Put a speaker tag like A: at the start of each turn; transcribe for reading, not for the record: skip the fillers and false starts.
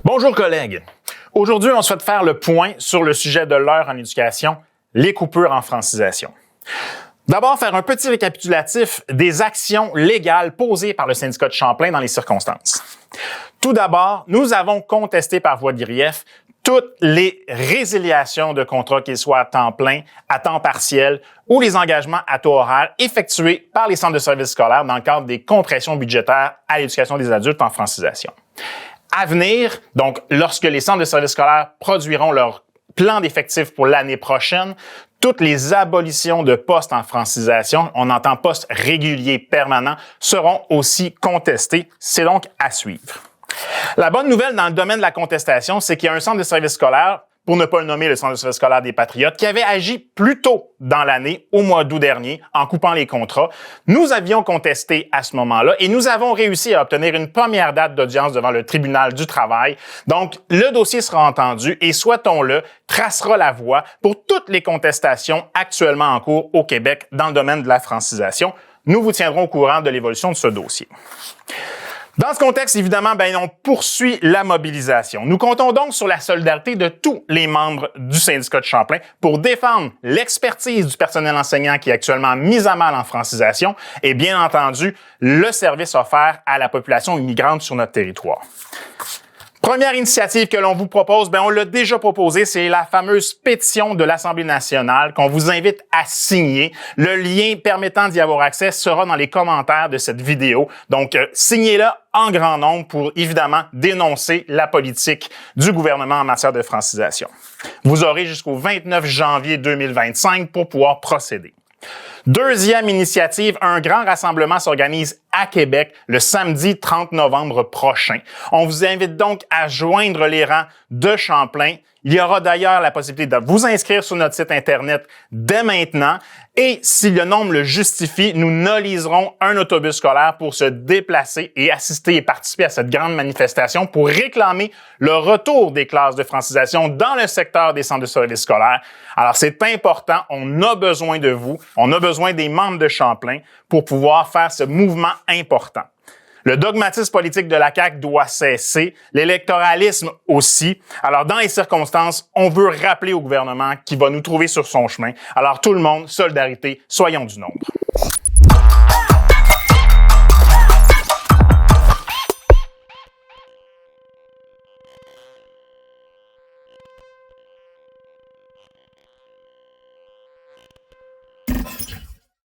A: Bonjour collègues. Aujourd'hui, on souhaite faire le point sur le sujet de l'heure en éducation, les coupures en francisation. D'abord, faire un petit récapitulatif des actions légales posées par le syndicat de Champlain dans les circonstances. Tout d'abord, nous avons contesté par voie de grief toutes les résiliations de contrats, qu'ils soient à temps plein, à temps partiel ou les engagements à taux horaire effectués par les centres de services scolaires dans le cadre des compressions budgétaires à l'éducation des adultes en francisation. À venir, donc lorsque les centres de services scolaires produiront leur plan d'effectifs pour l'année prochaine, toutes les abolitions de postes en francisation, on entend postes réguliers permanents, seront aussi contestées. C'est donc à suivre. La bonne nouvelle dans le domaine de la contestation, c'est qu'il y a un centre de services scolaires, pour ne pas le nommer le centre de services scolaires des Patriotes, qui avait agi plus tôt dans l'année, au mois d'août dernier, en coupant les contrats. Nous avions contesté à ce moment-là et nous avons réussi à obtenir une première date d'audience devant le tribunal du travail. Donc, le dossier sera entendu et, souhaitons-le, tracera la voie pour toutes les contestations actuellement en cours au Québec dans le domaine de la francisation. Nous vous tiendrons au courant de l'évolution de ce dossier. Dans ce contexte, évidemment, on poursuit la mobilisation. Nous comptons donc sur la solidarité de tous les membres du syndicat de Champlain pour défendre l'expertise du personnel enseignant qui est actuellement mise à mal en francisation et, bien entendu, le service offert à la population immigrante sur notre territoire. Première initiative que l'on vous propose, on l'a déjà proposé, c'est la fameuse pétition de l'Assemblée nationale qu'on vous invite à signer. Le lien permettant d'y avoir accès sera dans les commentaires de cette vidéo. Donc, signez-la en grand nombre pour, évidemment, dénoncer la politique du gouvernement en matière de francisation. Vous aurez jusqu'au 29 janvier 2025 pour pouvoir procéder. Deuxième initiative, un grand rassemblement s'organise à Québec le samedi 30 novembre prochain. On vous invite donc à joindre les rangs de Champlain. Il y aura d'ailleurs la possibilité de vous inscrire sur notre site Internet dès maintenant. Et si le nombre le justifie, nous noliserons un autobus scolaire pour se déplacer et assister et participer à cette grande manifestation pour réclamer le retour des classes de francisation dans le secteur des centres de services scolaires. Alors, c'est important. On a besoin de vous. On a besoin des membres de Champlain pour pouvoir faire ce mouvement important. Le dogmatisme politique de la CAQ doit cesser, l'électoralisme aussi. Alors, dans les circonstances, on veut rappeler au gouvernement qu'il va nous trouver sur son chemin. Alors, tout le monde, solidarité, soyons du nombre.